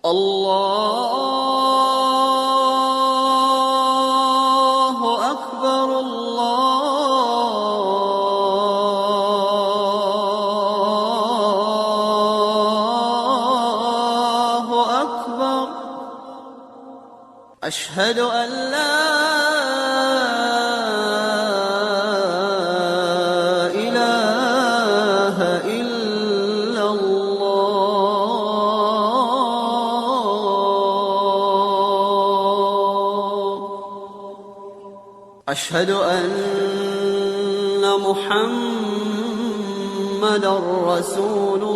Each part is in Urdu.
اللہ اکبر اللہ اکبر اشہد ان لا اشہد ان محمد رسول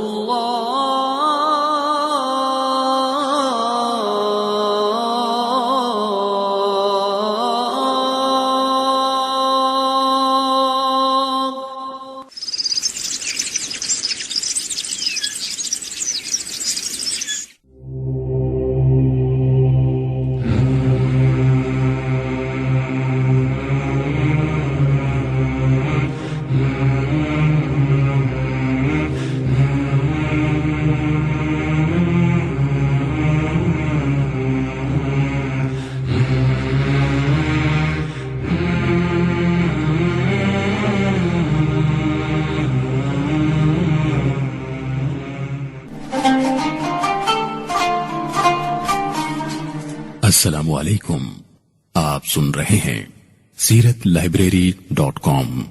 السلام علیکم، آپ سن رہے ہیں سیرت لائبریری.com۔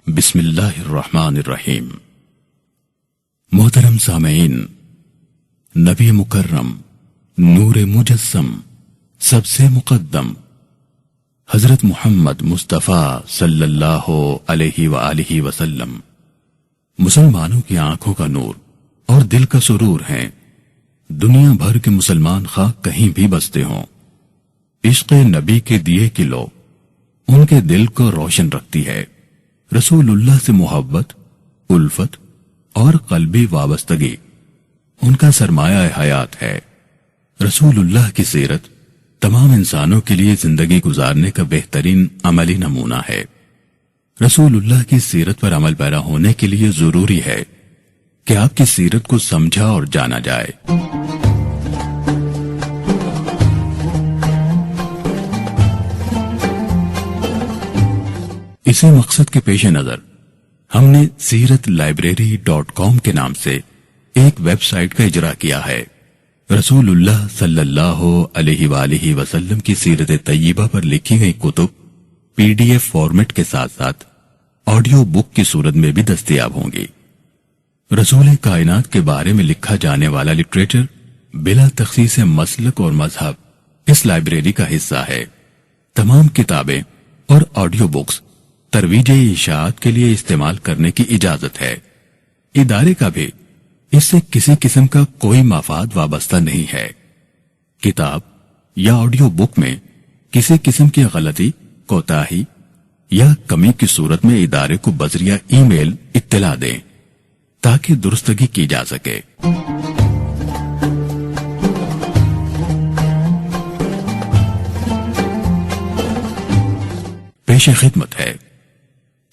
بسم اللہ الرحمن الرحیم۔ محترم سامعین، نبی مکرم، نور مجسم، سب سے مقدم حضرت محمد مصطفیٰ صلی اللہ علیہ وآلہ وسلم مسلمانوں کی آنکھوں کا نور اور دل کا سرور ہیں۔ دنیا بھر کے مسلمان خواہ کہیں بھی بستے ہوں، عشق نبی کے دیے کی لو ان کے دل کو روشن رکھتی ہے۔ رسول اللہ سے محبت، الفت اور قلبی وابستگی ان کا سرمایہ حیات ہے۔ رسول اللہ کی سیرت تمام انسانوں کے لیے زندگی گزارنے کا بہترین عملی نمونہ ہے۔ رسول اللہ کی سیرت پر عمل پیرا ہونے کے لیے ضروری ہے کہ آپ کی سیرت کو سمجھا اور جانا جائے۔ اسی مقصد کے پیش نظر ہم نے سیرت لائبریری.com کے نام سے ایک ویب سائٹ کا اجرا کیا ہے۔ رسول اللہ صلی اللہ علیہ وآلہ وسلم کی سیرت طیبہ پر لکھی گئی کتب PDF فارمیٹ کے ساتھ ساتھ آڈیو بک کی صورت میں بھی دستیاب ہوں گی۔ رسول کائنات کے بارے میں لکھا جانے والا لٹریچر بلا تخصیص مسلک اور مذہب اس لائبریری کا حصہ ہے۔ تمام کتابیں اور آڈیو بکس ترویج اشاعت کے لیے استعمال کرنے کی اجازت ہے۔ ادارے کا بھی اس سے کسی قسم کا کوئی مفاد وابستہ نہیں ہے۔ کتاب یا آڈیو بک میں کسی قسم کی غلطی، کوتاہی یا کمی کی صورت میں ادارے کو بذریعہ ای میل اطلاع دیں تاکہ درستگی کی جا سکے۔ پیش خدمت ہے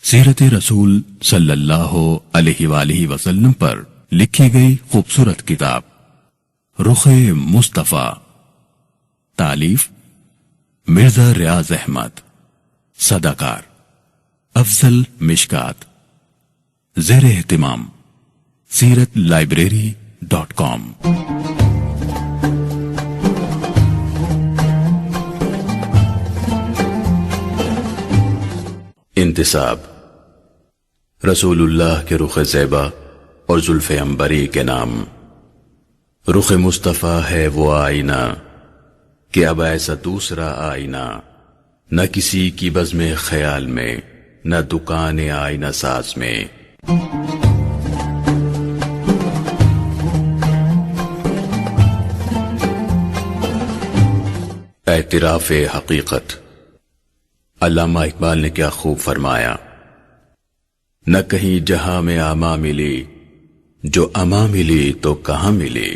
سیرت رسول صلی اللہ علیہ وآلہ وسلم پر لکھی گئی خوبصورت کتاب رخ مصطفیٰ، تالیف مرزا ریاض احمد، صداکار افضل مشکات، زیر اہتمام سیرت لائبریری.com۔ انتساب: رسول اللہ کے رخ زیبا اور زلف عنبری کے نام۔ رخ مصطفیٰ ہے وہ آئینہ کہ اب ایسا دوسرا آئینہ نہ کسی کی بزم خیال میں، نہ دکان آئینہ ساز میں۔ اعتراف حقیقت۔ علامہ اقبال نے کیا خوب فرمایا، نہ کہیں جہاں میں آما ملی، جو اما ملی تو کہاں ملی،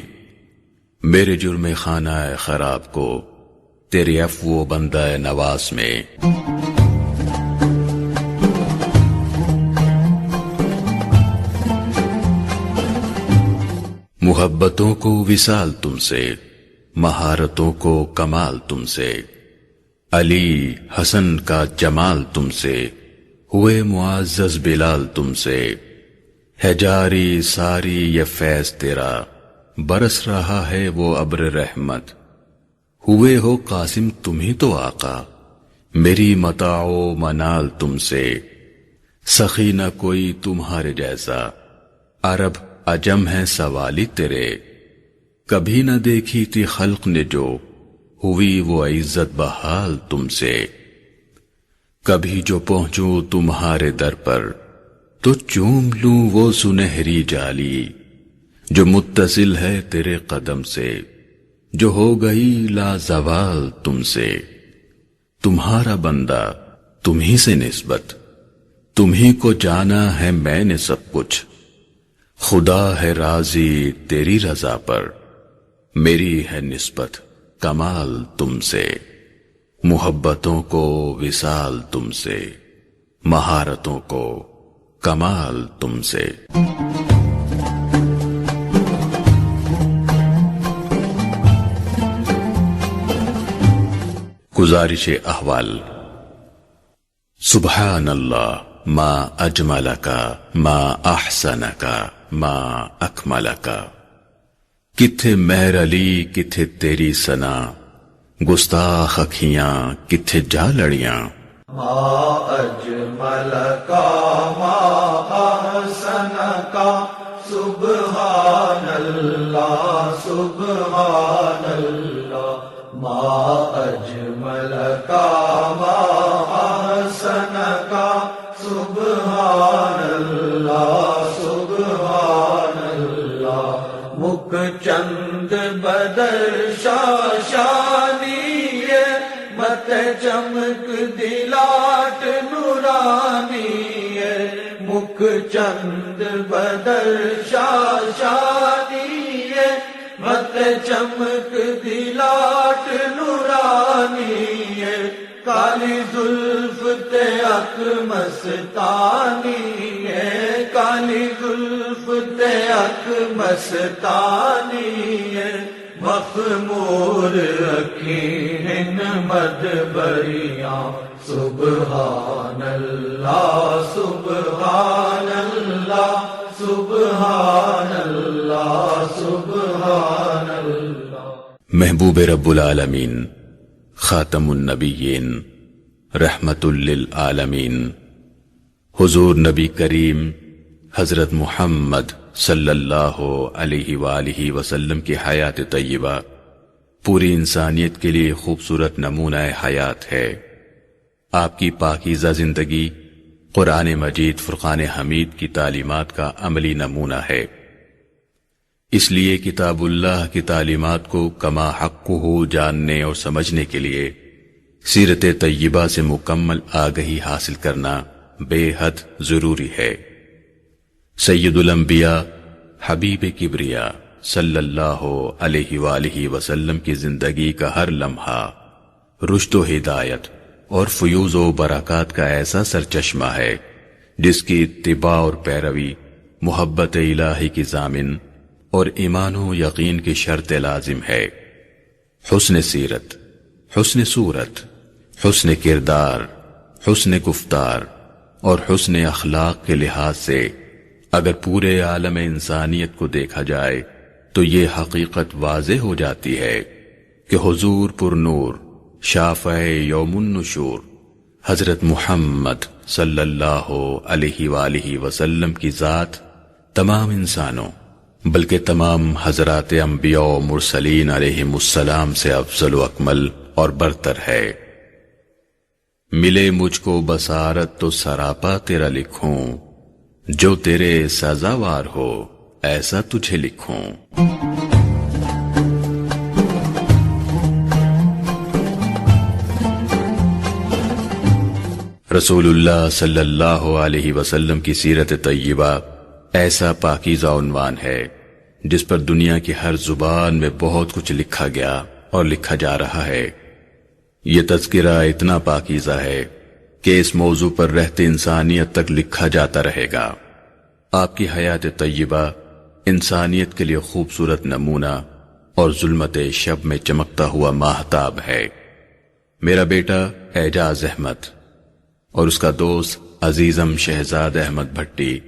میرے جرم خانہ خراب کو تیری عفو بندہ نواز میں۔ محبتوں کو وصال تم سے، مہارتوں کو کمال تم سے، علی حسن کا جمال تم سے، ہوئے معزز بلال تم سے، ہے جاری ساری یہ فیض تیرا، برس رہا ہے وہ ابر رحمت، ہوئے ہو قاسم تم ہی تو آقا، میری متاع و منال تم سے، سخی نہ کوئی تمہارے جیسا، عرب عجم ہے سوالی تیرے، کبھی نہ دیکھی تھی خلق نے جو، ہوئی وہ عزت بحال تم سے، کبھی جو پہنچوں تمہارے در پر، تو چوم لوں وہ سنہری جالی، جو متصل ہے تیرے قدم سے، جو ہو گئی لا زوال تم سے، تمہارا بندہ تم ہی سے نسبت، تم ہی کو جانا ہے میں نے سب کچھ، خدا ہے راضی تیری رضا پر، میری ہے نسبت کمال تم سے، محبتوں کو وصال تم سے، مہارتوں کو کمال تم سے۔ گزارش احوال۔ سبحان اللہ ما اجملکا ما احسنکا ما اکملکا، کتھے مہر علی کتھے تیری ثنا، گستاخ اکھیاں کتھے جا لڑیاں، ما اجملکا ما احسنکا، سبحان اللہ سبحان اللہ، ما اجملکا ما احسنکا، سبحان اللہ سبحان اللہ، مکھ چند بدر شاشانی، مت چمک دلاٹ نورانی، مکھ چند بدر شاشانی، مت چمک دلاٹ نورانی، کالی زلف تے اک مستانی، کالی زلف تے اک مستانی، مخمور اکھیں مدبریاں، سبحان اللہ سبحان اللہ سبحان اللہ سبحان اللہ۔ محبوب رب العالمین، خاتم النبیین، رحمت للعالمین، حضور نبی کریم حضرت محمد صلی اللہ علیہ وآلہ وسلم کی حیات طیبہ پوری انسانیت کے لیے خوبصورت نمونہ حیات ہے۔ آپ کی پاکیزہ زندگی قرآن مجید فرقان حمید کی تعلیمات کا عملی نمونہ ہے۔ اس لیے کتاب اللہ کی تعلیمات کو کما حق ہو جاننے اور سمجھنے کے لیے سیرت طیبہ سے مکمل آگہی حاصل کرنا بے حد ضروری ہے۔ سید الانبیاء حبیب کبریا صلی اللہ علیہ وآلہ وسلم کی زندگی کا ہر لمحہ رشد و ہدایت اور فیوز و برکات کا ایسا سرچشمہ ہے جس کی اتباع اور پیروی محبت الہی کی ضامن اور ایمان و یقین کی شرط لازم ہے۔ حسن سیرت، حسن صورت، حسن کردار، حسن گفتار اور حسن اخلاق کے لحاظ سے اگر پورے عالم انسانیت کو دیکھا جائے تو یہ حقیقت واضح ہو جاتی ہے کہ حضور پر نور شافع یوم النشور حضرت محمد صلی اللہ علیہ وآلہ وسلم کی ذات تمام انسانوں بلکہ تمام حضرات انبیاء و مرسلین علیہم السلام سے افضل و اکمل اور برتر ہے۔ ملے مجھ کو بصارت تو سراپا تیرا لکھوں، جو تیرے سزاوار ہو ایسا تجھے لکھوں۔ رسول اللہ صلی اللہ علیہ وسلم کی سیرت طیبہ ایسا پاکیزہ عنوان ہے جس پر دنیا کی ہر زبان میں بہت کچھ لکھا گیا اور لکھا جا رہا ہے۔ یہ تذکرہ اتنا پاکیزہ ہے کہ اس موضوع پر رہتے انسانیت تک لکھا جاتا رہے گا۔ آپ کی حیات طیبہ انسانیت کے لیے خوبصورت نمونہ اور ظلمت شب میں چمکتا ہوا ماہتاب ہے۔ میرا بیٹا اعجاز احمد اور اس کا دوست عزیزم شہزاد احمد بھٹی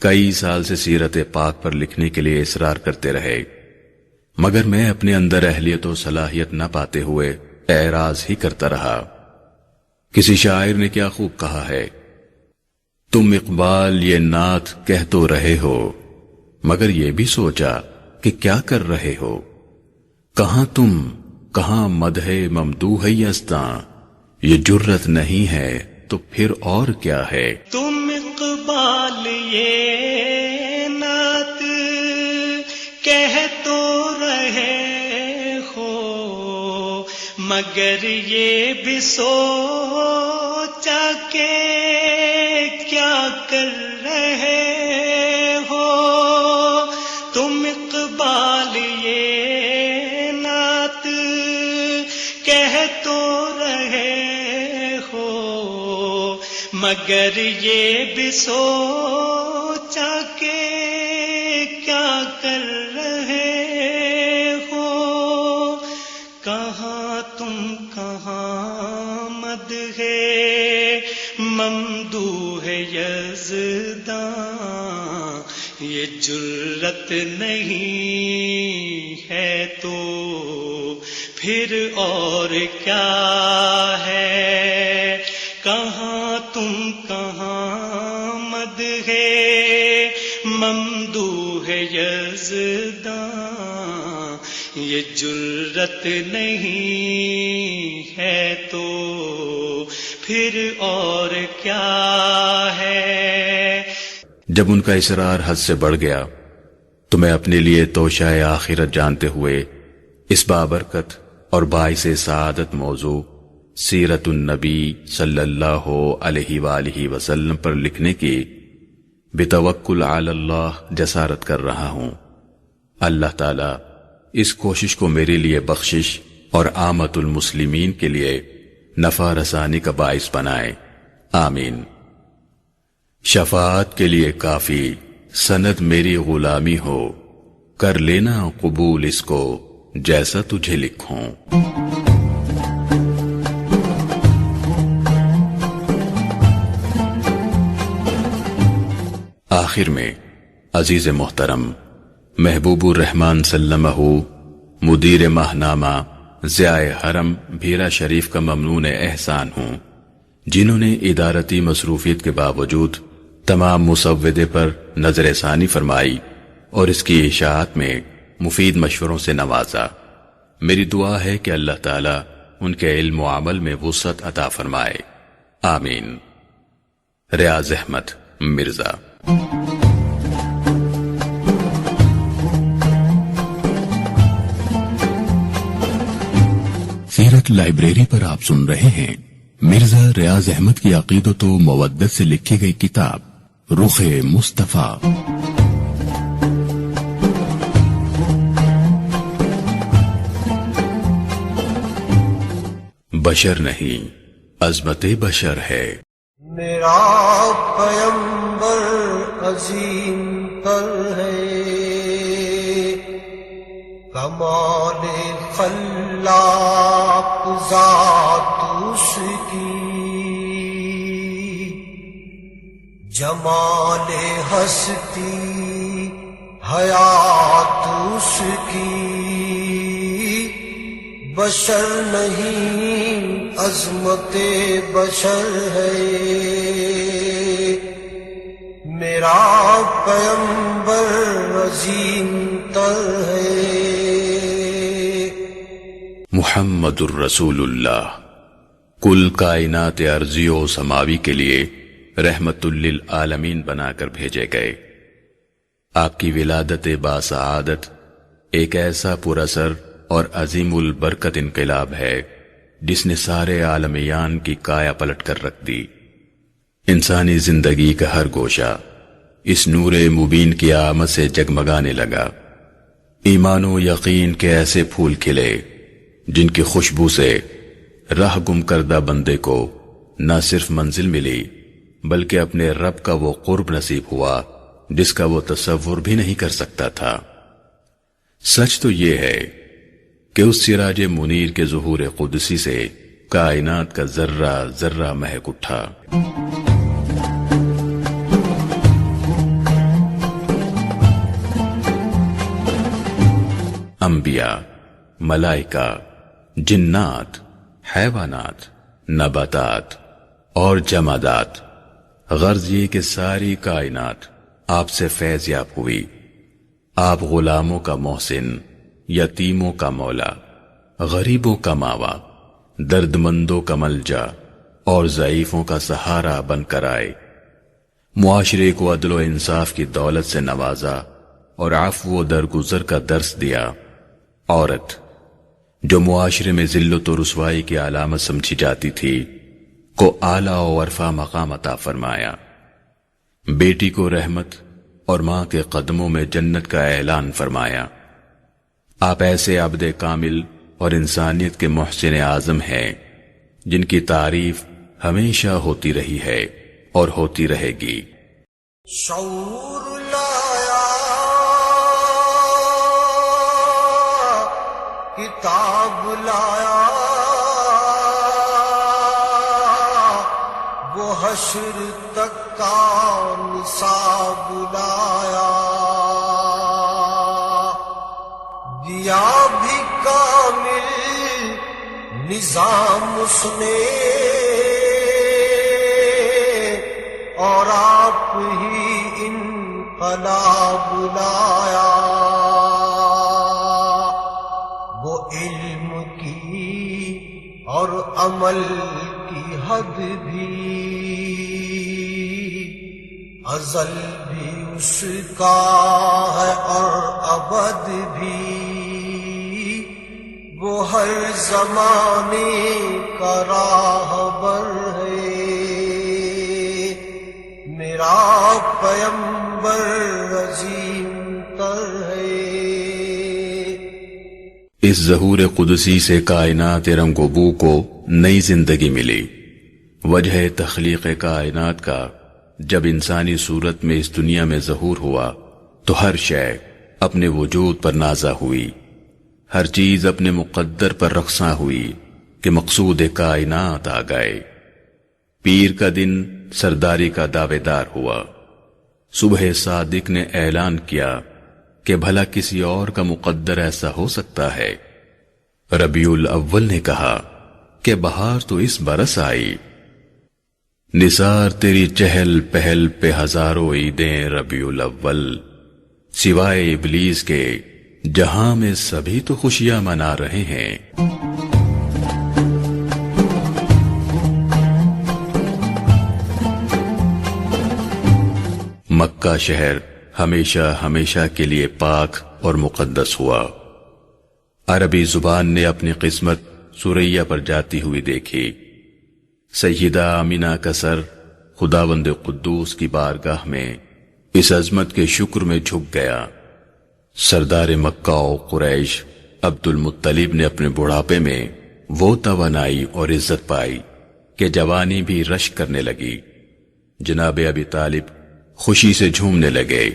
کئی سال سے سیرت پاک پر لکھنے کے لیے اصرار کرتے رہے، مگر میں اپنے اندر اہلیت و صلاحیت نہ پاتے ہوئے اعراض ہی کرتا رہا۔ کسی شاعر نے کیا خوب کہا ہے، تم اقبال یہ نعت کہہ تو رہے ہو، مگر یہ بھی سوچا کہ کیا کر رہے ہو؟ کہاں تم، کہاں مدح ممدوح یزداں، یہ جرت نہیں ہے تو پھر اور کیا ہے؟ تم اقبال یہ نعت کہہ تو رہے ہو، مگر یہ بھی سوچا کہ کیا کر رہے ہو؟ تم اقبال یہ نعت کہہ تو رہے ہو، مگر یہ بھی سوچا کہ کیا کر رہے ہو؟ کہاں تم، کہاں مدح ممدوح یزداں، یہ جرت نہیں ہے تو پھر اور کیا ہے؟ کہاں تم، کہاں مدح ممدوح یزداں، یہ جرت نہیں ہے تو پھر اور کیا ہے؟ جب ان کا اصرار حد سے بڑھ گیا تو میں اپنے لیے توشہ آخرت جانتے ہوئے اس بابرکت اور باعث سعادت موضوع سیرت النبی صلی اللہ علیہ وآلہ وسلم پر لکھنے کی بتوکل علی اللہ جسارت کر رہا ہوں۔ اللہ تعالی اس کوشش کو میرے لیے بخشش اور عامت المسلمین کے لیے نفع رسانی کا باعث بنائے، آمین۔ شفاعت کے لیے کافی سند میری غلامی ہو، کر لینا قبول اس کو جیسا تجھے لکھوں۔ آخر میں عزیز محترم محبوب الرحمن سلمہ مدیر ماہنامہ ضیاء حرم بھیرا شریف کا ممنون احسان ہوں، جنہوں نے ادارتی مصروفیت کے باوجود تمام مسودے پر نظر ثانی فرمائی اور اس کی اشاعت میں مفید مشوروں سے نوازا۔ میری دعا ہے کہ اللہ تعالیٰ ان کے علم و عمل میں وسعت عطا فرمائے، آمین۔ ریاض احمد مرزا۔ سیرت لائبریری پر آپ سن رہے ہیں مرزا ریاض احمد کی عقیدت و مودت سے لکھی گئی کتاب رخ مصطفیٰ۔ بشر نہیں، عظمت بشر ہے۔ میرا پیمبر عظیم تر ہے، کمال خلاق ذات اس کی، جمال ہستی حیات اس کی، بشر نہیں عظمت بشر ہے۔ میرا پیمبر عظیم تر ہے۔ محمد الرسول اللہ کل کائنات ارضی و سماوی کے لیے رحمت للعالمین بنا کر بھیجے گئے۔ آپ کی ولادت باسعادت ایک ایسا پر اثر اور عظیم البرکت انقلاب ہے جس نے سارے عالمیان کی کایا پلٹ کر رکھ دی۔ انسانی زندگی کا ہر گوشہ اس نور مبین کی آمد سے جگمگانے لگا۔ ایمان و یقین کے ایسے پھول کھلے جن کی خوشبو سے راہ گم کردہ بندے کو نہ صرف منزل ملی بلکہ اپنے رب کا وہ قرب نصیب ہوا جس کا وہ تصور بھی نہیں کر سکتا تھا۔ سچ تو یہ ہے کہ اس سراج منیر کے ظہور قدسی سے کائنات کا ذرہ ذرہ مہک اٹھا۔ انبیاء، ملائکہ، جنات، حیوانات، نباتات اور جمادات، غرض یہ کہ ساری کائنات آپ سے فیض یاب ہوئی۔ آپ غلاموں کا محسن، یتیموں کا مولا، غریبوں کا ماوا، درد مندوں کا ملجا اور ضعیفوں کا سہارا بن کر آئے۔ معاشرے کو عدل و انصاف کی دولت سے نوازا اور عفو و درگزر کا درس دیا۔ عورت جو معاشرے میں ذلت و رسوائی کی علامت سمجھی جاتی تھی کو اعلیٰ و عرفہ مقام عطا فرمایا۔ بیٹی کو رحمت اور ماں کے قدموں میں جنت کا اعلان فرمایا۔ آپ ایسے عبد کامل اور انسانیت کے محسن اعظم ہیں جن کی تعریف ہمیشہ ہوتی رہی ہے اور ہوتی رہے گی۔ شعور لایا کتاب لایا وہ حشر تک کا نصاب لایا، دیا بھی کامل نظام اس نے اور آپ ہی انقلاب لایا، وہ علم کی اور عمل کی حد بھی ازل بھی اس کا ہے اور ابد بھی، وہ ہر زمانے کا راہبر ہے، میرا پیمبر عظیم تر ہے۔ اس ظہور قدسی سے کائنات رنگ و بو کو نئی زندگی ملی۔ وجہ تخلیق کائنات کا جب انسانی صورت میں اس دنیا میں ظہور ہوا تو ہر شے اپنے وجود پر نازا ہوئی، ہر چیز اپنے مقدر پر رقصاں ہوئی کہ مقصود کائنات آ گئے۔ پیر کا دن سرداری کا دعوے دار ہوا۔ صبح صادق نے اعلان کیا کہ بھلا کسی اور کا مقدر ایسا ہو سکتا ہے؟ ربیع الاول نے کہا کہ بہار تو اس برس آئی۔ نثار تیری چہل پہل پہ ہزاروں عیدیں ربیع الاول، سوائے ابلیس کے جہاں میں سبھی تو خوشیاں منا رہے ہیں۔ مکہ شہر ہمیشہ ہمیشہ کے لیے پاک اور مقدس ہوا۔ عربی زبان نے اپنی قسمت سریا پر جاتی ہوئی دیکھی۔ سیدہ آمینہ کا سر خداوند قدوس کی بارگاہ میں اس عظمت کے شکر میں جھک گیا۔ سردار مکہ و قریش عبد المطلب نے اپنے بڑھاپے میں وہ توانائی اور عزت پائی کہ جوانی بھی رشک کرنے لگی۔ جناب ابی طالب خوشی سے جھومنے لگے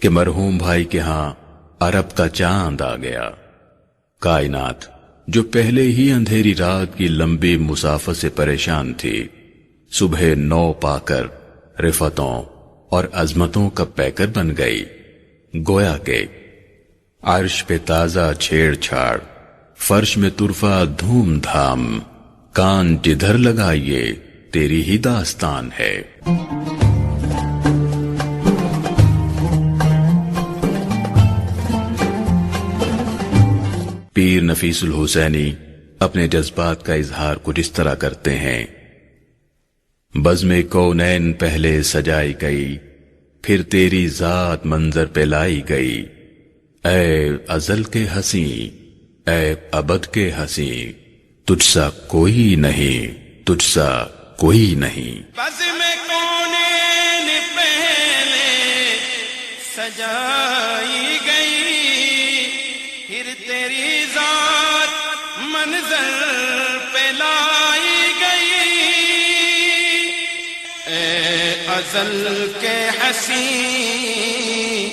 کہ مرحوم بھائی کے ہاں عرب کا چاند آ گیا۔ کائنات جو پہلے ہی اندھیری رات کی لمبی مسافت سے پریشان تھی، صبح نو پا کر رفتوں اور عظمتوں کا پیکر بن گئی۔ گویا کہ عرش پہ تازہ چھیڑ چھاڑ، فرش میں طرفہ دھوم دھام، کان جدھر لگائیے تیری ہی داستان ہے۔ پیر نفیس الحسینی اپنے جذبات کا اظہار کچھ اس طرح کرتے ہیں۔ بزم کونین پہلے سجائی گئی، پھر تیری ذات منظر پہ لائی گئی، اے ازل کے حسین، اے ابد کے حسین، تجھ سا کوئی نہیں، تجھ سا کوئی نہیں۔ بزم کونین پہلے سجائی گئی، پھر تیری ذات منظر پہ لائی گئی، اے ازل کے حسین،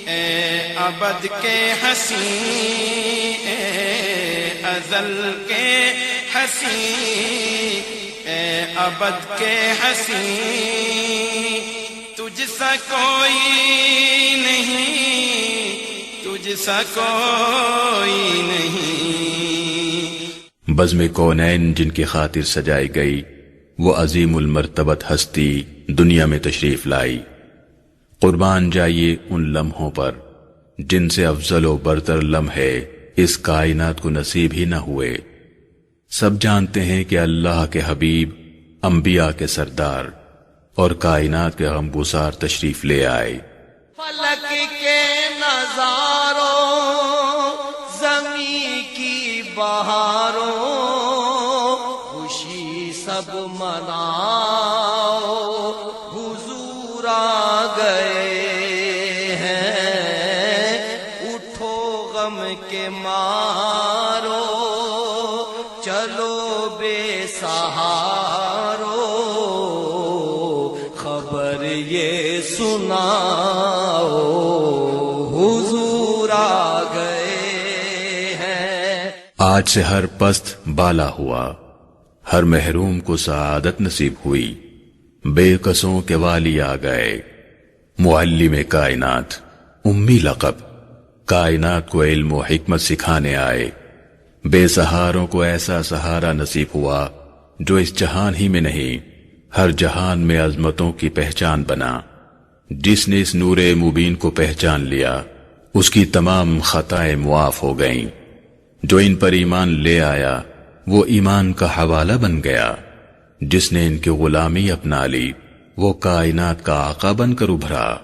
اے ابد کے حسین، اے ازل کے حسین، اے ابد کے حسین، تجھ سا کوئی نہیں، تجھ سا کوئی نہیں۔ بزم کونین جن کی خاطر سجائی گئی، وہ عظیم المرتبت ہستی دنیا میں تشریف لائی۔ قربان جائیے ان لمحوں پر جن سے افضل و برتر لمحے اس کائنات کو نصیب ہی نہ ہوئے۔ سب جانتے ہیں کہ اللہ کے حبیب، انبیاء کے سردار اور کائنات کے غمگسار تشریف لے آئے۔ فلک کے نظاروں، زمین کی بہاروں، خوشی سب مناؤ، حضور آ گئے ہیں، اٹھو غم کے مارو، چلو بے سہارو، خبر یہ سناؤ، حضور آ گئے ہیں۔ آج سے ہر پست بالا ہوا، ہر محروم کو سعادت نصیب ہوئی، بے قصوں کے والی آ گئے، معلم کائنات، امی لقب، کائنات کو علم و حکمت سکھانے آئے۔ بے سہاروں کو ایسا سہارا نصیب ہوا جو اس جہان ہی میں نہیں، ہر جہان میں عظمتوں کی پہچان بنا۔ جس نے اس نور مبین کو پہچان لیا، اس کی تمام خطائیں معاف ہو گئیں۔ جو ان پر ایمان لے آیا، وہ ایمان کا حوالہ بن گیا۔ جس نے ان کی غلامی اپنا لی، وہ کائنات کا آقا بن کر ابھرا۔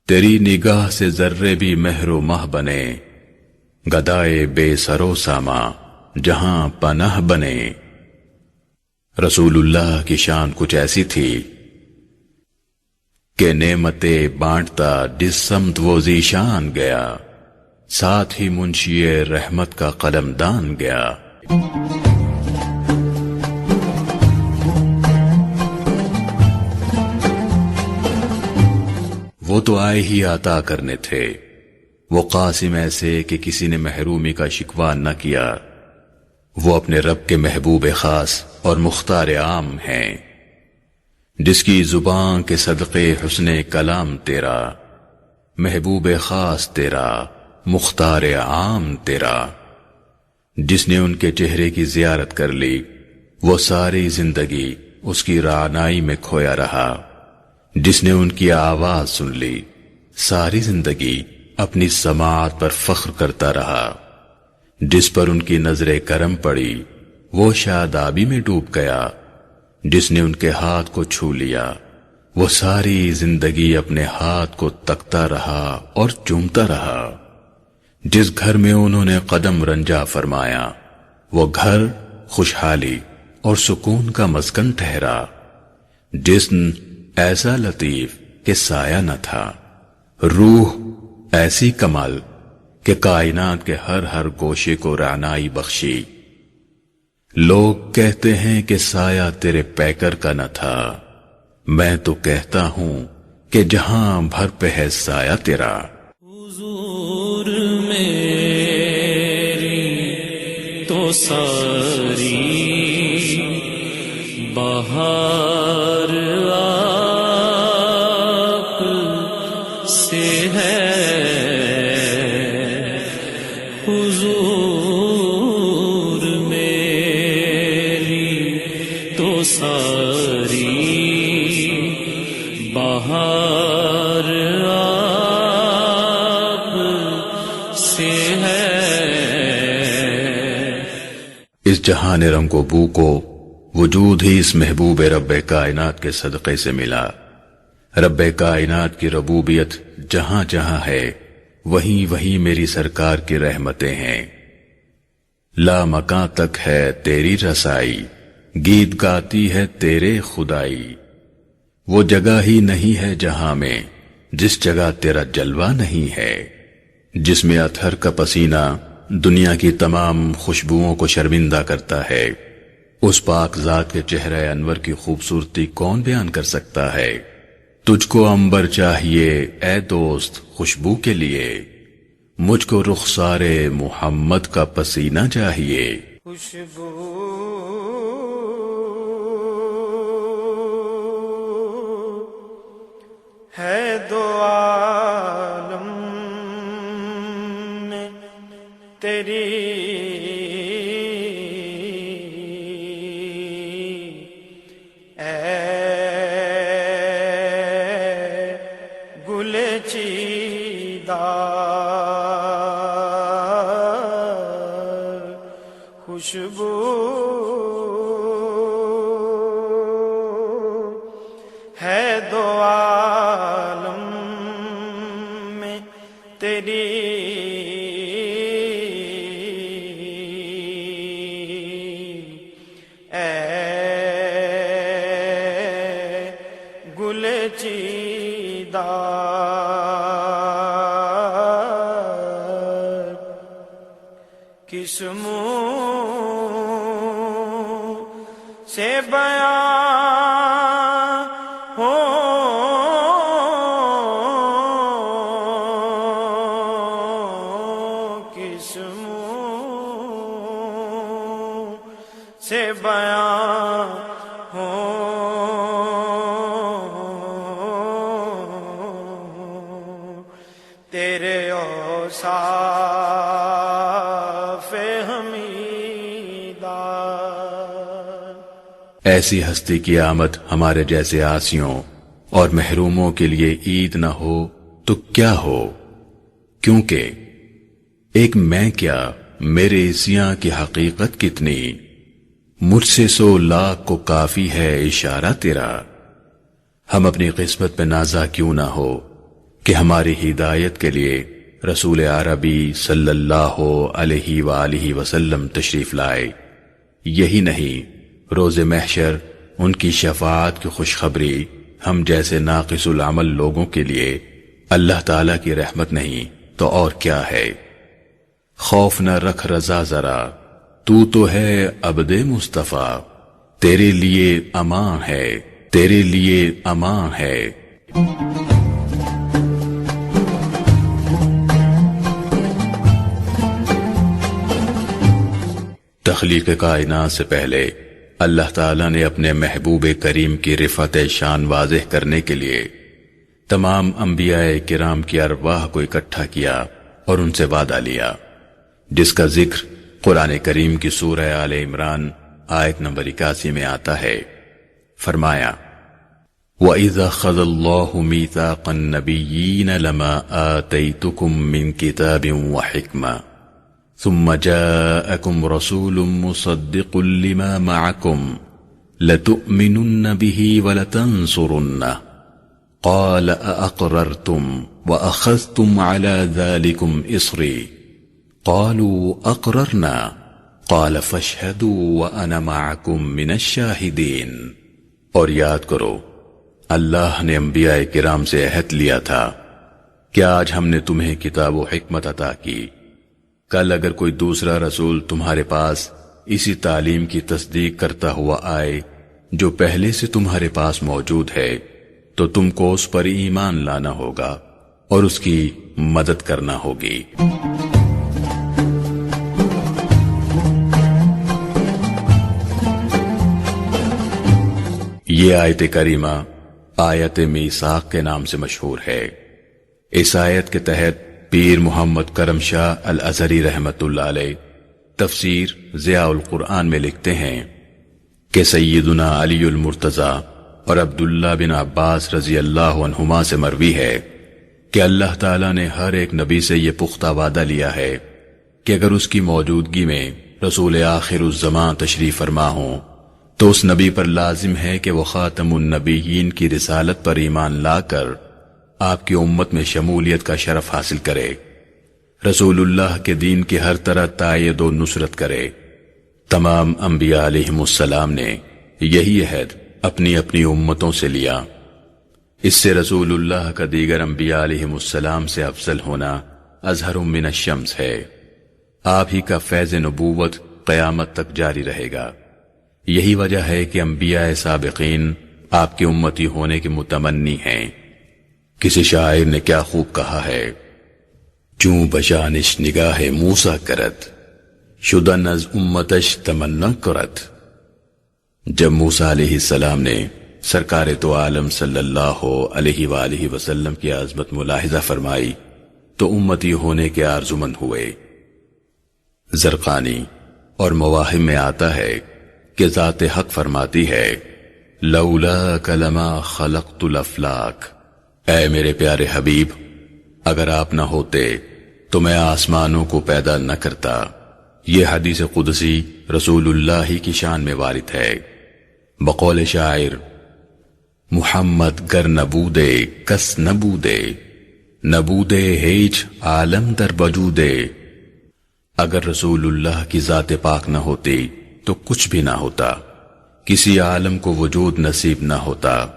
تیری نگاہ سے ذرے بھی مہر و مہ بنے، گدائے بے سرو ساما جہاں پناہ بنے۔ رسول اللہ کی شان کچھ ایسی تھی کہ نعمتیں بانٹتا جس سمت وہ ذیشان گیا، ساتھ ہی منشی رحمت کا قلم دان گیا۔ وہ تو آئے ہی عطا کرنے تھے، وہ قاسم ایسے کہ کسی نے محرومی کا شکوہ نہ کیا۔ وہ اپنے رب کے محبوب خاص اور مختار عام ہیں، جس کی زبان کے صدقے حسن کلام تیرا، محبوب خاص تیرا، مختار عام تیرا۔ جس نے ان کے چہرے کی زیارت کر لی، وہ ساری زندگی اس کی رعنائی میں کھویا رہا۔ جس نے ان کی آواز سن لی، ساری زندگی اپنی سماعت پر فخر کرتا رہا۔ جس پر ان کی نظر کرم پڑی، وہ شادابی میں ڈوب گیا۔ جس نے ان کے ہاتھ کو چھو لیا، وہ ساری زندگی اپنے ہاتھ کو تکتا رہا اور چومتا رہا۔ جس گھر میں انہوں نے قدم رنجا فرمایا، وہ گھر خوشحالی اور سکون کا مسکن ٹھہرا۔ جسم ایسا لطیف کہ سایہ نہ تھا، روح ایسی کمال کہ کائنات کے ہر ہر گوشے کو رعنائی بخشی۔ لوگ کہتے ہیں کہ سایہ تیرے پیکر کا نہ تھا، میں تو کہتا ہوں کہ جہاں بھر پہ ہے سایہ تیرا۔ حضور میری تو ساری بہار آپ سے ہے، حضور میری تو ساری بہار آپ سے ہے۔ اس جہان رنگ و بو کو وجود ہی اس محبوب رب کائنات کے صدقے سے ملا۔ رب کائنات کی ربوبیت جہاں جہاں ہے، وہیں وہیں میری سرکار کی رحمتیں ہیں۔ لا مکان تک ہے تیری رسائی، گیت گاتی ہے تیرے خدائی۔ وہ جگہ ہی نہیں ہے جہاں میں جس جگہ تیرا جلوہ نہیں ہے۔ جس میں اطہر کا پسینہ دنیا کی تمام خوشبوؤں کو شرمندہ کرتا ہے، اس پاک ذات کے چہرہ انور کی خوبصورتی کون بیان کر سکتا ہے؟ تجھ کو عنبر چاہیے اے دوست خوشبو کے لیے، مجھ کو رخسار محمد کا پسینہ چاہیے۔ خوشبو ہے دو عالم میں تیری، اے گل چیدہ خوشبو ہے دو عالم میں تیری، اے گل چیدہ کس منہ سے بیان ہو کس منہ سے بیان ہو تیرے اوصاف حمیدہ۔ ایسی ہستی کی آمد ہمارے جیسے عاصیوں اور محروموں کے لیے عید نہ ہو تو کیا ہو، کیونکہ ایک میں کیا میرے عصیاں کی حقیقت کتنی، مجھ سے 100 لاکھ کو کافی ہے اشارہ تیرا۔ ہم اپنی قسمت پہ نازا کیوں نہ ہو کہ ہماری ہدایت کے لیے رسول عربی صلی اللہ علیہ وآلہ وسلم تشریف لائے۔ یہی نہیں، روز محشر ان کی شفاعت کی خوشخبری ہم جیسے ناقص العمل لوگوں کے لیے اللہ تعالیٰ کی رحمت نہیں تو اور کیا ہے۔ خوف نہ رکھ رضا ذرا، تو ہے عبد مصطفیٰ، تیرے لیے امان ہے، تیرے لیے امان ہے۔ تخلیق کائنات سے پہلے اللہ تعالیٰ نے اپنے محبوب کریم کی رفعت شان واضح کرنے کے لیے تمام انبیاء کرام کی ارواح کو اکٹھا کیا اور ان سے وعدہ لیا، جس کا ذکر قرآن کریم کی سورہ آل عمران آیت نمبر 81 میں آتا ہے۔ فرمایا وَإِذَا خَذَ اللَّهُ مِيثَاقَ النَّبِيِّينَ لَمَا آتَيْتُكُم مِّن كِتَابٍ وَحِكْمَةٍ ثم جاءكم رسول مصدق لما معكم لتؤمنن به ولتنصرنه قال أأقررتم وأخذتم على ذلكم إصري قالوا أقررنا قال فاشهدوا وأنا معكم من الشاهدين۔ اور یاد کرو اللہ نے انبیاء کرام سے عہد لیا تھا کہ آج ہم نے تمہیں کتاب و حکمت عطا کی، کل اگر کوئی دوسرا رسول تمہارے پاس اسی تعلیم کی تصدیق کرتا ہوا آئے جو پہلے سے تمہارے پاس موجود ہے تو تم کو اس پر ایمان لانا ہوگا اور اس کی مدد کرنا ہوگی۔ یہ آیت کریمہ آیت میثاق کے نام سے مشہور ہے۔ اس آیت کے تحت پیر محمد کرم شاہ الازہری رحمت اللہ علیہ تفسیر ضیاء القرآن میں لکھتے ہیں کہ سیدنا علی المرتضی اور عبداللہ بن عباس رضی اللہ عنہما سے مروی ہے کہ اللہ تعالیٰ نے ہر ایک نبی سے یہ پختہ وعدہ لیا ہے کہ اگر اس کی موجودگی میں رسول آخر الزمان تشریف فرما ہوں تو اس نبی پر لازم ہے کہ وہ خاتم النبیین کی رسالت پر ایمان لا کر آپ کی امت میں شمولیت کا شرف حاصل کرے، رسول اللہ کے دین کی ہر طرح تائید و نصرت کرے۔ تمام انبیاء علیہم السلام نے یہی عہد اپنی اپنی امتوں سے لیا۔ اس سے رسول اللہ کا دیگر انبیاء علیہم السلام سے افضل ہونا اظہر من الشمس ہے۔ آپ ہی کا فیض نبوت قیامت تک جاری رہے گا۔ یہی وجہ ہے کہ انبیاء سابقین آپ کے امتی ہونے کے متمنی ہیں۔ کسی شاعر نے کیا خوب کہا ہے، چوں بشانش نگاہ موسیٰ کرد، شدن از امتش تمنا کرد۔ جب موسیٰ علیہ السلام نے سرکار تو عالم صلی اللہ علیہ وآلہ وسلم کی عظمت ملاحظہ فرمائی تو امتی ہونے کے آرزومند ہوئے۔ زرقانی اور مواہب میں آتا ہے کہ ذات حق فرماتی ہے، لولاک لما خلقت الافلاک، اے میرے پیارے حبیب، اگر آپ نہ ہوتے تو میں آسمانوں کو پیدا نہ کرتا۔ یہ حدیث قدسی رسول اللہ کی شان میں وارد ہے۔ بقول شاعر، محمد گر نبودے کس نبودے، نبودے ہیچ عالم در وجودے۔ اگر رسول اللہ کی ذات پاک نہ ہوتی تو کچھ بھی نہ ہوتا، کسی عالم کو وجود نصیب نہ ہوتا۔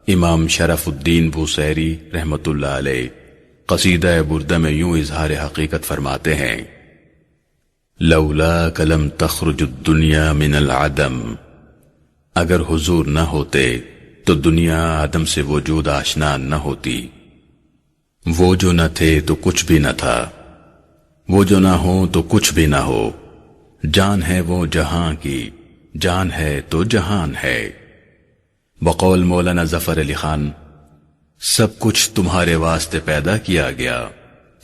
امام شرف الدین بوصیری رحمت اللہ علیہ قصیدہ بردہ میں یوں اظہار حقیقت فرماتے ہیں، لولاک لم تخرج الدنیا من العدم، اگر حضور نہ ہوتے تو دنیا عدم سے وجود آشنا نہ ہوتی۔ وہ جو نہ تھے تو کچھ بھی نہ تھا، وہ جو نہ ہو تو کچھ بھی نہ ہو۔ جان ہے وہ جہاں کی، جان ہے تو جہان ہے۔ بقول مولانا ظفر علی خان، سب کچھ تمہارے واسطے پیدا کیا گیا،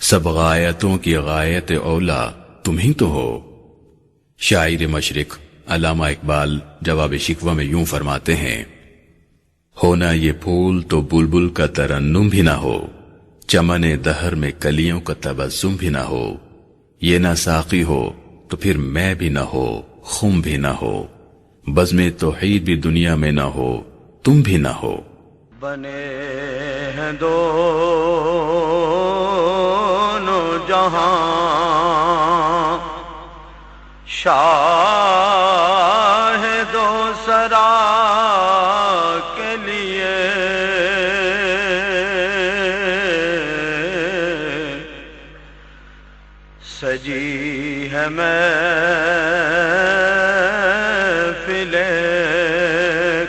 سب غایتوں کی غایت اولا تم ہی تو ہو۔ شاعر مشرق علامہ اقبال جواب شکوہ میں یوں فرماتے ہیں، ہونا یہ پھول تو بلبل کا ترنم بھی نہ ہو، چمن دہر میں کلیوں کا تبسم بھی نہ ہو۔ یہ نہ ساقی ہو تو پھر میں بھی نہ ہو، خم بھی نہ ہو، بزم توحید بھی دنیا میں نہ ہو، تم بھی نہ ہو۔ بنے ہیں دونوں جہاں، شاہ دو سرا کے لیے، سجی ہے محفل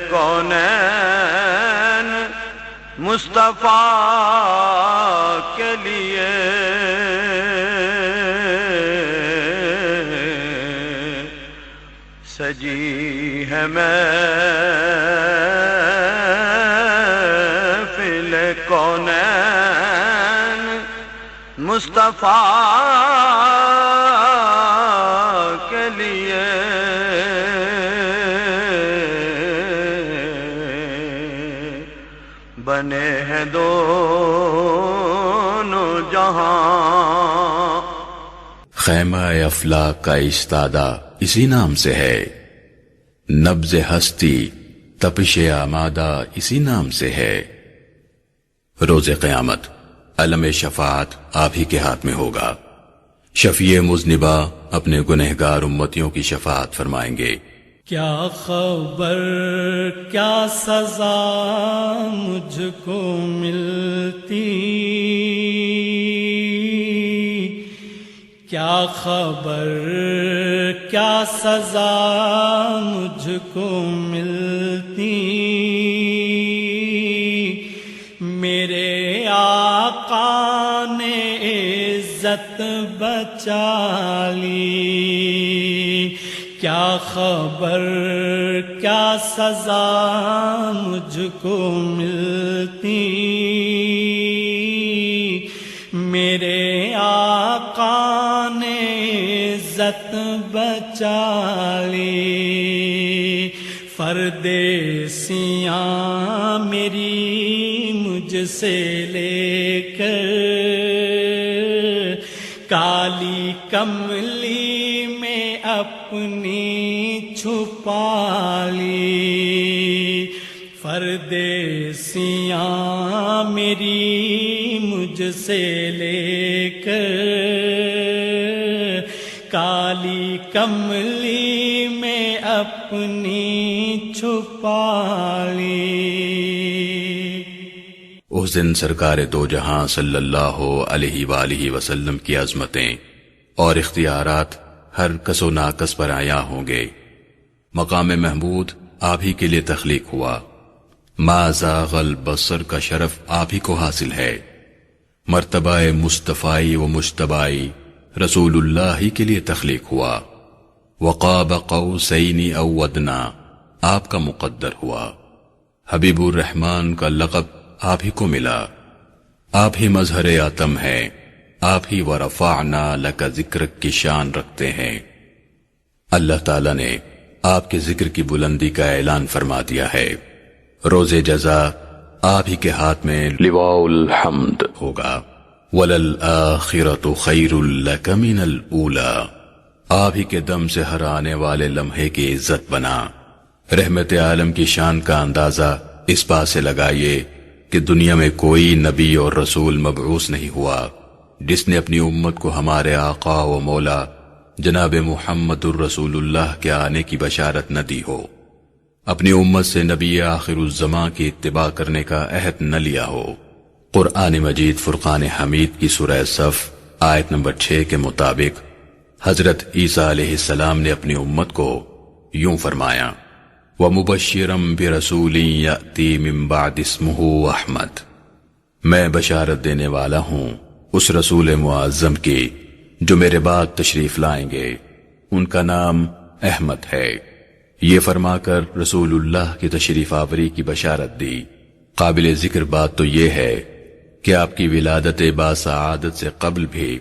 کونین مصطفیٰ کے لیے، سجی ہے محفل کونین مصطفیٰ کے لیے، بنے ہیں دونوں جہاں۔ خیمہ افلاک کا استادہ اسی نام سے ہے، نبض ہستی تپش آمادہ اسی نام سے ہے۔ روز قیامت علم شفاعت آپ ہی کے ہاتھ میں ہوگا۔ شفیع مذنبہ اپنے گنہگار امتیوں کی شفاعت فرمائیں گے۔ کیا خبر کیا سزا مجھ کو ملتی، کیا خبر کیا سزا مجھ کو ملتی، میرے آقا نے عزت بچا لی۔ کیا خبر کیا سزا مجھ کو ملتی، میرے آقا نے عزت بچا لی۔ پردیسیاں میری مجھ سے لے کر کالی کملی میں اپنی چھپا لی۔ پردیسیاں میری مجھ سے لے کر کالی کملی میں اپنی چھپا لی۔ اس دن سرکار دو جہاں صلی اللہ علیہ وآلہ وسلم کی عظمتیں اور اختیارات ہر کس و ناکس پر عیاں ہوں گے۔ مقام محمود آپ ہی کے لیے تخلیق ہوا، ما زاغ البصر کا شرف آپ ہی کو حاصل ہے، مرتبہ مصطفائی و مجتبائی رسول اللہ ہی کے لیے تخلیق ہوا، وقاب قوسین او ادنی آپ کا مقدر ہوا، حبیب الرحمن کا لقب آپ ہی کو ملا، آپ ہی مظہر آتم ہے، آپ ہی ورفعنا لک ذکرک کی شان رکھتے ہیں۔ اللہ تعالیٰ نے آپ کے ذکر کی بلندی کا اعلان فرما دیا ہے، روز جزا آپ ہی کے ہاتھ میں لواء الحمد ہوگا، وَلَلْآخِرَةُ خَيْرٌ لَكَ مِنَ الْأُولَى آپ ہی کے دم سے ہر آنے والے لمحے کی عزت بنا۔ رحمت عالم کی شان کا اندازہ اس بات سے لگائیے کہ دنیا میں کوئی نبی اور رسول مبعوث نہیں ہوا جس نے اپنی امت کو ہمارے آقا و مولا جناب محمد الرسول اللہ کے آنے کی بشارت نہ دی ہو، اپنی امت سے نبی آخر الزمان کی اتباع کرنے کا عہد نہ لیا ہو۔ قرآن مجید فرقان حمید کی سورہ صف آیت نمبر 6 کے مطابق حضرت عیسیٰ علیہ السلام نے اپنی امت کو یوں فرمایا، وَمُبَشِّرًا بِرَسُولٍ يَأْتِي مِن بَعْدِ اسْمُهُ احمد میں بشارت دینے والا ہوں اس رسول معظم کی جو میرے بعد تشریف لائیں گے، ان کا نام احمد ہے۔ یہ فرما کر رسول اللہ کی تشریف آوری کی بشارت دی۔ قابل ذکر بات تو یہ ہے کہ آپ کی ولادت باسعادت سے قبل بھی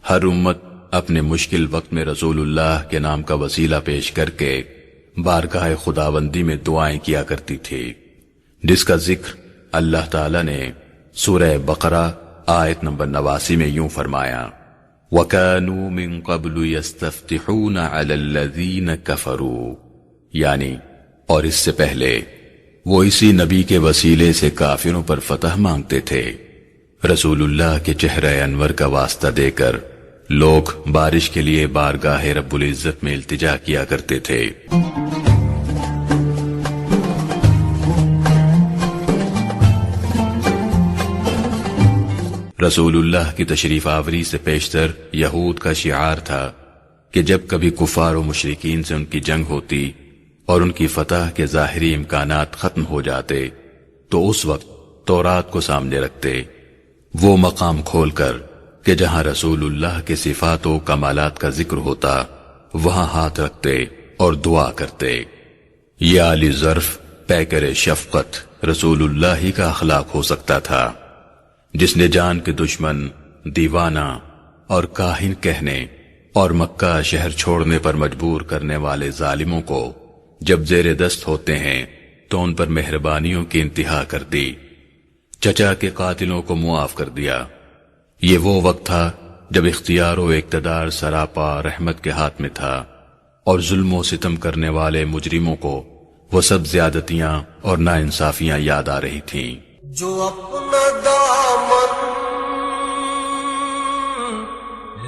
ہر امت اپنے مشکل وقت میں رسول اللہ کے نام کا وسیلہ پیش کر کے بارگاہ خداوندی میں دعائیں کیا کرتی تھی، جس کا ذکر اللہ تعالی نے سورہ بقرہ آیت نمبر 89 میں یوں فرمایا، وَكَانُوا مِن قَبْلُ يَسْتَفْتِحُونَ عَلَى الَّذِينَ كَفَرُوا یعنی اور اس سے پہلے وہ اسی نبی کے وسیلے سے کافروں پر فتح مانگتے تھے۔ رسول اللہ کے چہرہ انور کا واسطہ دے کر لوگ بارش کے لیے بارگاہ رب العزت میں التجا کیا کرتے تھے۔ رسول اللہ کی تشریف آوری سے پیشتر یہود کا شعار تھا کہ جب کبھی کفار و مشرکین سے ان کی جنگ ہوتی اور ان کی فتح کے ظاہری امکانات ختم ہو جاتے تو اس وقت تورات کو سامنے رکھتے، وہ مقام کھول کر کہ جہاں رسول اللہ کے صفات و کمالات کا ذکر ہوتا وہاں ہاتھ رکھتے اور دعا کرتے۔ یہ عالی ظرف پیکر شفقت رسول اللہ ہی کا اخلاق ہو سکتا تھا، جس نے جان کے دشمن، دیوانہ اور کاہن کہنے اور مکہ شہر چھوڑنے پر مجبور کرنے والے ظالموں کو جب زیر دست ہوتے ہیں تو ان پر مہربانیوں کی انتہا کر دی، چچا کے قاتلوں کو معاف کر دیا۔ یہ وہ وقت تھا جب اختیار و اقتدار سراپا رحمت کے ہاتھ میں تھا اور ظلم و ستم کرنے والے مجرموں کو وہ سب زیادتیاں اور ناانصافیاں یاد آ رہی تھیں۔ جو اپنا دامن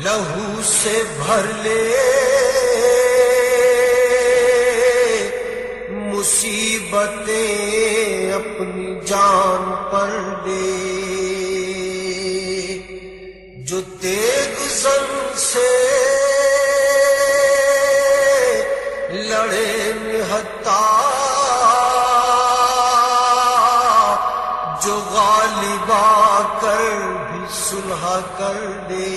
لہو سے بھر لے، مصیبتیں اپنی جان پر لے، جو تیغ زن سے لڑے نہتا، جو غالب آ کر بھی صلح کر دے،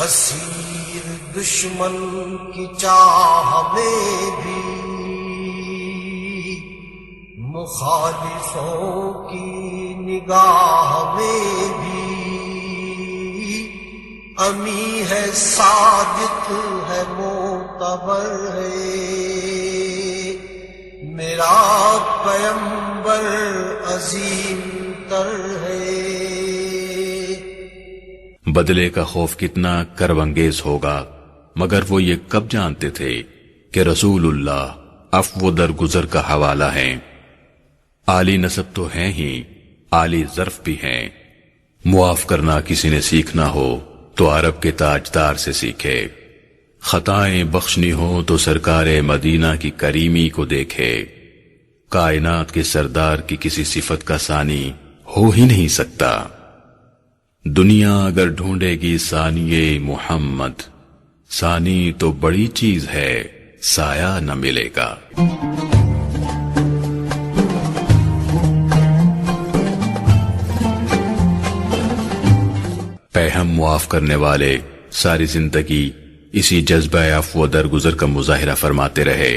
اسیر دشمن کی چاہ میں بھی، مخالفوں کی نگاہ میں بھی، امی ہے صادق ہے معتبر ہے، میرا پیمبر عظیم تر ہے۔ بدلے کا خوف کتنا کربانگیز ہوگا، مگر وہ یہ کب جانتے تھے کہ رسول اللہ عفو درگزر کا حوالہ ہیں، عالی نسب تو ہیں ہی، عالی ظرف بھی ہیں۔ معاف کرنا کسی نے سیکھنا ہو تو عرب کے تاجدار سے سیکھے، خطائیں بخشنی ہو تو سرکار مدینہ کی کریمی کو دیکھے۔ کائنات کے سردار کی کسی صفت کا ثانی ہو ہی نہیں سکتا۔ دنیا اگر ڈھونڈے گی ثانیے محمد، ثانی تو بڑی چیز ہے، سایہ نہ ملے گا۔ پیہم معاف کرنے والے ساری زندگی اسی جذبہ عفو درگزر کا مظاہرہ فرماتے رہے۔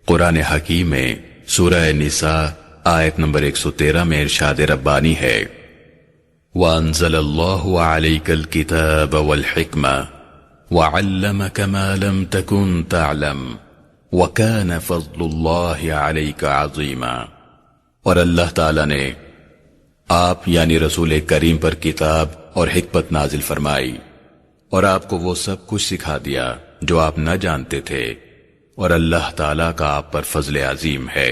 قرآن حکیم میں سورہ نساء آیت نمبر 113 میں ارشاد ربانی ہے، وَأَنزَلَ اللَّهُ عَلَيْكَ الْكِتَابَ وَالْحِكْمَةَ وَعَلَّمَكَ مَا لَمْ تَكُنْ تَعْلَمْ وَكَانَ فَضْلُ اللَّهِ عَلَيْكَ عَظِيمًا۔ اور اللہ تعالیٰ نے آپ یعنی رسول کریم پر کتاب اور حکمت نازل فرمائی، اور آپ کو وہ سب کچھ سکھا دیا جو آپ نہ جانتے تھے، اور اللہ تعالیٰ کا آپ پر فضل عظیم ہے۔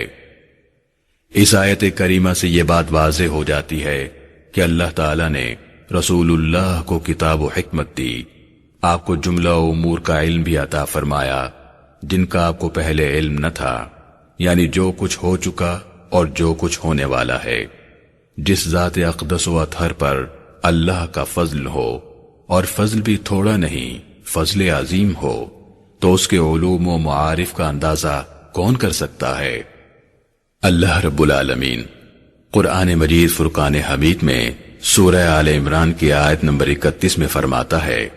اس آیت کریمہ سے یہ بات واضح ہو جاتی ہے کہ اللہ تعالیٰ نے رسول اللہ کو کتاب و حکمت دی، آپ کو جملہ امور کا علم بھی عطا فرمایا جن کا آپ کو پہلے علم نہ تھا، یعنی جو کچھ ہو چکا اور جو کچھ ہونے والا ہے۔ جس ذات اقدس و اطہر پر اللہ کا فضل ہو، اور فضل بھی تھوڑا نہیں، فضل عظیم ہو، تو اس کے علوم و معارف کا اندازہ کون کر سکتا ہے؟ اللہ رب العالمین قرآن مجید فرقان حمید میں سورہ آل عمران کی آیت نمبر 31 میں فرماتا ہے،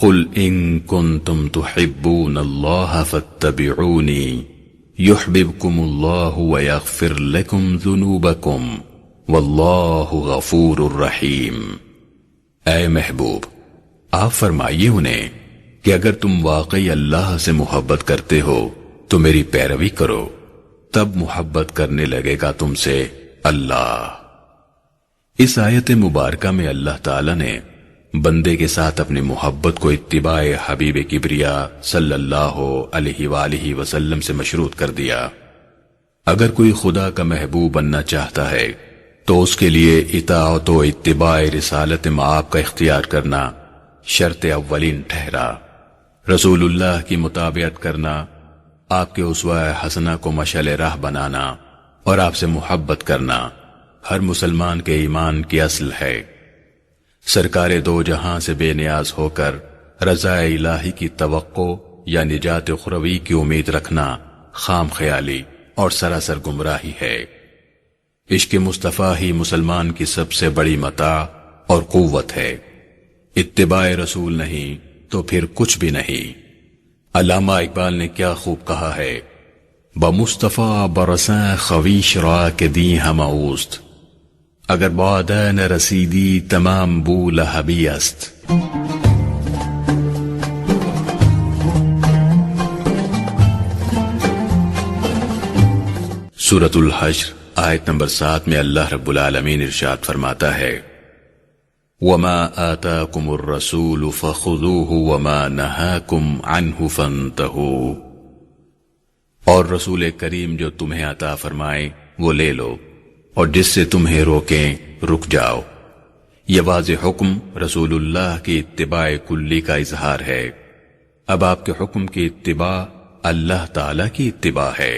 قُلْ إِن كُنتُمْ تُحِبُّونَ اللَّهَ فَاتَّبِعُونِي يُحْبِبْكُمُ اللَّهُ وَيَغْفِرْ لَكُمْ ذُنُوبَكُمْ وَاللَّهُ غَفُورٌ رَحِيمٌ۔ اے محبوب، آپ فرمائیے انہیں کہ اگر تم واقعی اللہ سے محبت کرتے ہو تو میری پیروی کرو، تب محبت کرنے لگے گا تم سے اللہ۔ اس آیت مبارکہ میں اللہ تعالیٰ نے بندے کے ساتھ اپنی محبت کو اتباع حبیب کبریا صلی اللہ علیہ وآلہ وسلم سے مشروط کر دیا۔ اگر کوئی خدا کا محبوب بننا چاہتا ہے تو اس کے لیے اطاعت و اتباع رسالت مآب کا اختیار کرنا شرط اولین ٹھہرا۔ رسول اللہ کی مطابقت کرنا، آپ کے اسوہ حسنہ کو مشعل راہ بنانا اور آپ سے محبت کرنا ہر مسلمان کے ایمان کی اصل ہے۔ سرکار دو جہاں سے بے نیاز ہو کر رضا الہی کی توقع یا نجات اخروی کی امید رکھنا خام خیالی اور سراسر گمراہی ہے۔ عشق مصطفیٰ ہی مسلمان کی سب سے بڑی متاع اور قوت ہے۔ اتباع رسول نہیں تو پھر کچھ بھی نہیں۔ علامہ اقبال نے کیا خوب کہا ہے، بمصطفیٰ برساں خویش را کے دی ہم اوست، اگر بعدہ نہ رسیدی تمام بو لہبی است۔ سورۃ الحشر آیت نمبر 7 میں اللہ رب العالمین ارشاد فرماتا ہے، وَمَا آتَاكُمُ الرَّسُولُ فَخُذُوهُ وَمَا نَهَاكُمْ عَنْهُ فَانْتَهُوا۔ اور رسول کریم جو تمہیں عطا فرمائے وہ لے لو، اور جس سے تمہیں روکیں رک جاؤ۔ یہ واضح حکم رسول اللہ کی اتباع کلی کا اظہار ہے۔ اب آپ کے حکم کی اتباع اللہ تعالی کی اتباع ہے۔